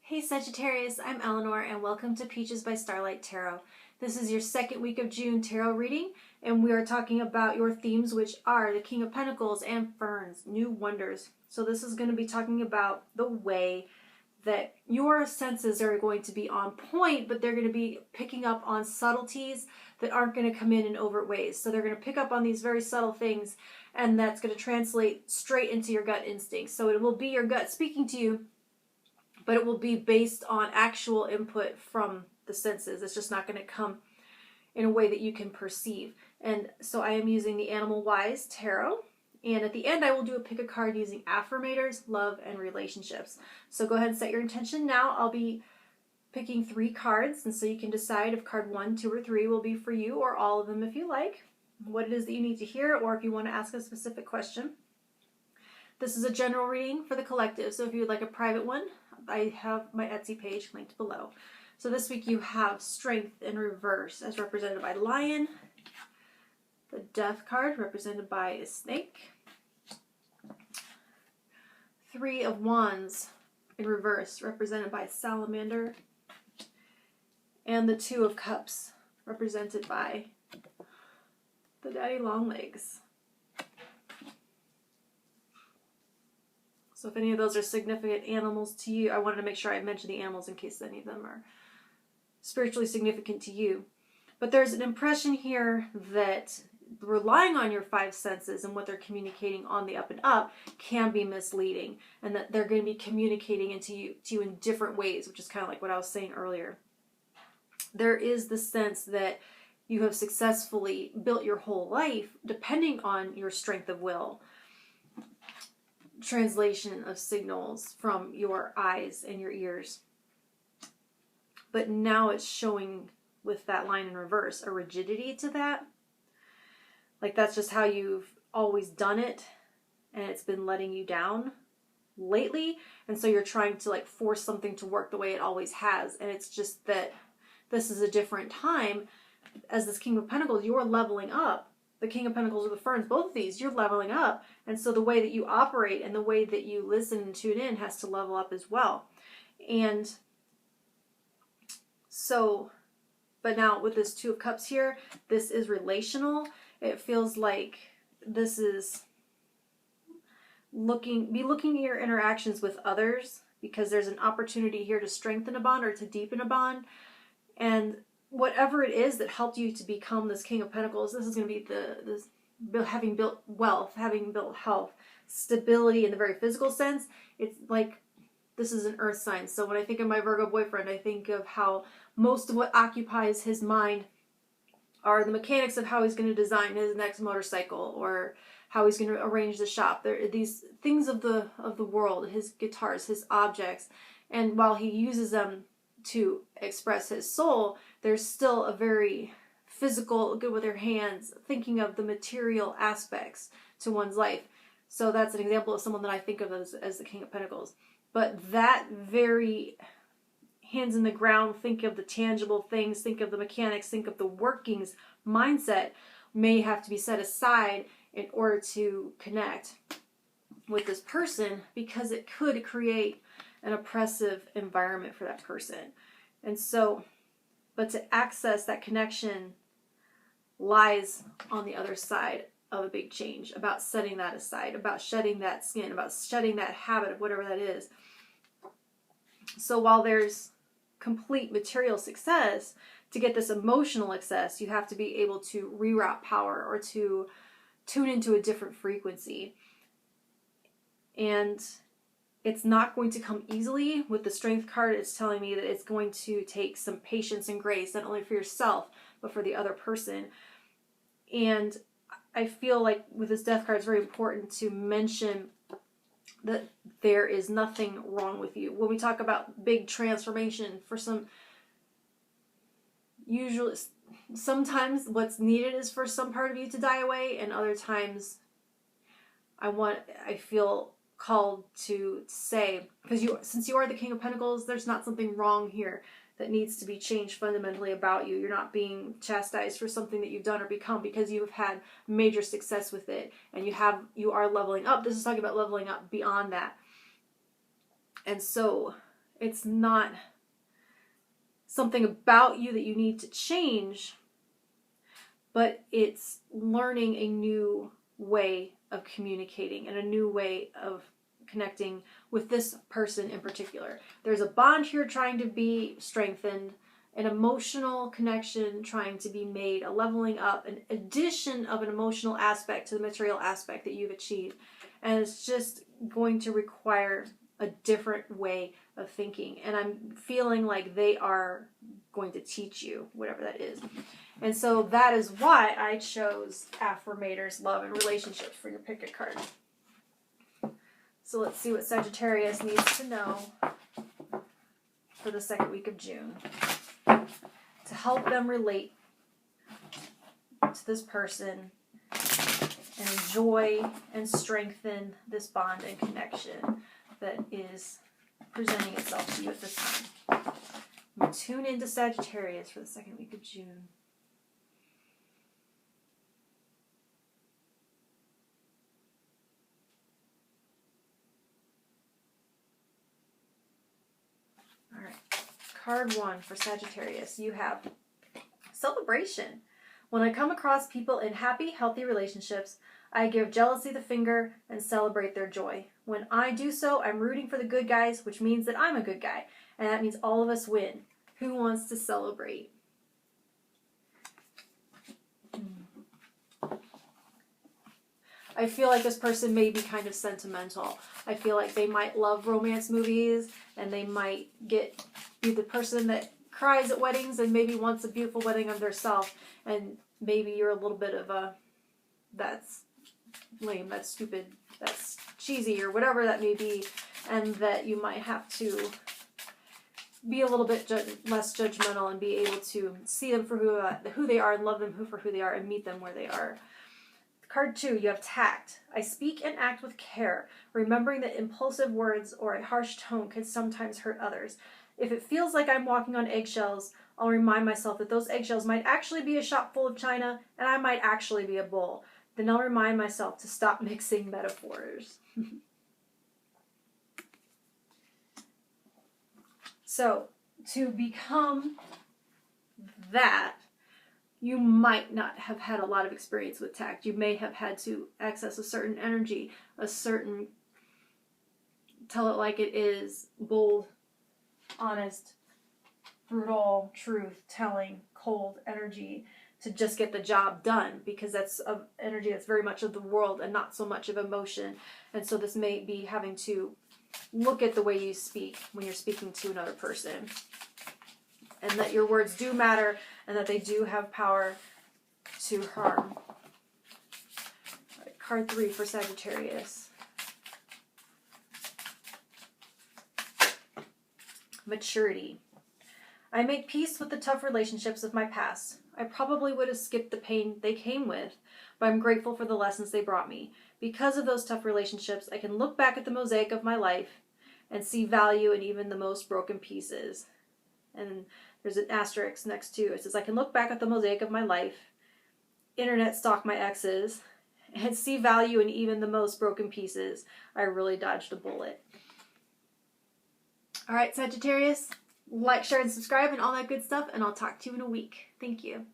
Hey Sagittarius, I'm Eleanor and welcome to Peaches by Starlight Tarot. This is your second week of June tarot reading and we are talking about your themes, which are the King of Pentacles and Ferns, new wonders. So this is going to be talking about the way that your senses are going to be on point, but they're going to be picking up on subtleties that aren't going to come in overt ways. So they're going to pick up on these very subtle things, and that's going to translate straight into your gut instinct. So it will be your gut speaking to you, but it will be based on actual input from the senses. It's just not going to come in a way that you can perceive. And so I am using the Animal Wise Tarot. And at the end, I will do a pick a card using Affirmators, love, and relationships. So go ahead and set your intention now. I'll be picking 3 cards, and so you can decide if card 1, 2, or 3 will be for you, or all of them if you like, what it is that you need to hear, or if you want to ask a specific question. This is a general reading for the collective, so if you would like a private one, I have my Etsy page linked below. So this week you have Strength in reverse as represented by Lion, the Death card represented by a snake, 3 of Wands in reverse represented by Salamander, and the 2 of Cups represented by the Daddy Longlegs. So if any of those are significant animals to you, I wanted to make sure I mentioned the animals in case any of them are spiritually significant to you. But there's an impression here that relying on your 5 senses and what they're communicating on the up and up can be misleading, and that they're going to be communicating to you in different ways, which is kind of like what I was saying earlier. There is the sense that you have successfully built your whole life depending on your strength of will, translation of signals from your eyes and your ears. But now it's showing with that line in reverse a rigidity to that. Like that's just how you've always done it, and it's been letting you down lately, and so you're trying to like force something to work the way it always has, and it's just that this is a different time. As this King of Pentacles, you're leveling up. The King of Pentacles or the Ferns, both of these, you're leveling up, and so the way that you operate and the way that you listen and tune in has to level up as well. And so, but now with this 2 of Cups here, this is relational. It feels like this is looking at your interactions with others, because there's an opportunity here to strengthen a bond or to deepen a bond. And whatever it is that helped you to become this King of Pentacles, this is going to be having built wealth, having built health, stability in the very physical sense. It's like this is an earth sign. So when I think of my Virgo boyfriend, I think of how most of what occupies his mind are the mechanics of how he's going to design his next motorcycle, or how he's going to arrange the shop. There are these things of the world, his guitars, his objects, and while he uses them to express his soul, there's still a very physical, good with your hands, thinking of the material aspects to one's life. So that's an example of someone that I think of as the King of Pentacles. But that very hands in the ground, think of the tangible things, think of the mechanics, think of the workings mindset may have to be set aside in order to connect with this person, because it could create an oppressive environment for that person. And so, but to access that connection lies on the other side of a big change, about setting that aside, about shedding that skin, about shedding that habit of whatever that is. So while there's complete material success, to get this emotional success, you have to be able to reroute power or to tune into a different frequency. And it's not going to come easily. With the Strength card, it's telling me that it's going to take some patience and grace, not only for yourself, but for the other person. And I feel like with this Death card, it's very important to mention that there is nothing wrong with you. When we talk about big transformation, for sometimes what's needed is for some part of you to die away, and other times I feel called to say, because since you are the King of Pentacles, there's not something wrong here that needs to be changed fundamentally about you. You're not being chastised for something that you've done or become, because you've had major success with it, and you are leveling up. This is talking about leveling up beyond that. And so It's not something about you that you need to change, but it's learning a new way of communicating and a new way of connecting with this person in particular. There's a bond here trying to be strengthened, an emotional connection trying to be made, a leveling up, an addition of an emotional aspect to the material aspect that you've achieved. And it's just going to require a different way of thinking. And I'm feeling like they are going to teach you whatever that is. And so that is why I chose Affirmators, Love, and Relationships for your pick a card. So let's see what Sagittarius needs to know for the second week of June to help them relate to this person and enjoy and strengthen this bond and connection that is presenting itself to you at this time. I'm going to tune into Sagittarius for the second week of June. All right. Card 1 for Sagittarius. You have celebration. When I come across people in happy, healthy relationships, I give jealousy the finger and celebrate their joy. When I do so, I'm rooting for the good guys, which means that I'm a good guy. And that means all of us win. Who wants to celebrate? I feel like this person may be kind of sentimental. I feel like they might love romance movies, and they might be the person that cries at weddings and maybe wants a beautiful wedding of themselves. And maybe you're a little bit of a, that's lame, that's stupid, that's cheesy, or whatever that may be, and that you might have to be a little bit less judgmental and be able to see them for who they are and love them for who they are and meet them where they are. Card 2, you have tact. I speak and act with care, remembering that impulsive words or a harsh tone can sometimes hurt others. If it feels like I'm walking on eggshells, I'll remind myself that those eggshells might actually be a shop full of china, and I might actually be a bull. Then I'll remind myself to stop mixing metaphors. So, to become that, you might not have had a lot of experience with tact. You may have had to access a certain energy, a certain, tell it like it is, bold, honest, brutal, truth-telling, cold energy to just get the job done, because that's an energy that's very much of the world and not so much of emotion. And so this may be having to look at the way you speak when you're speaking to another person, and that your words do matter and that they do have power to harm. All right, card 3 for Sagittarius. Maturity. I make peace with the tough relationships of my past. I probably would have skipped the pain they came with, but I'm grateful for the lessons they brought me. Because of those tough relationships, I can look back at the mosaic of my life and see value in even the most broken pieces. And there's an asterisk next to it. It says, I can look back at the mosaic of my life, internet stalk my exes, and see value in even the most broken pieces. I really dodged a bullet. All right, Sagittarius, like, share, and subscribe and all that good stuff, and I'll talk to you in a week. Thank you.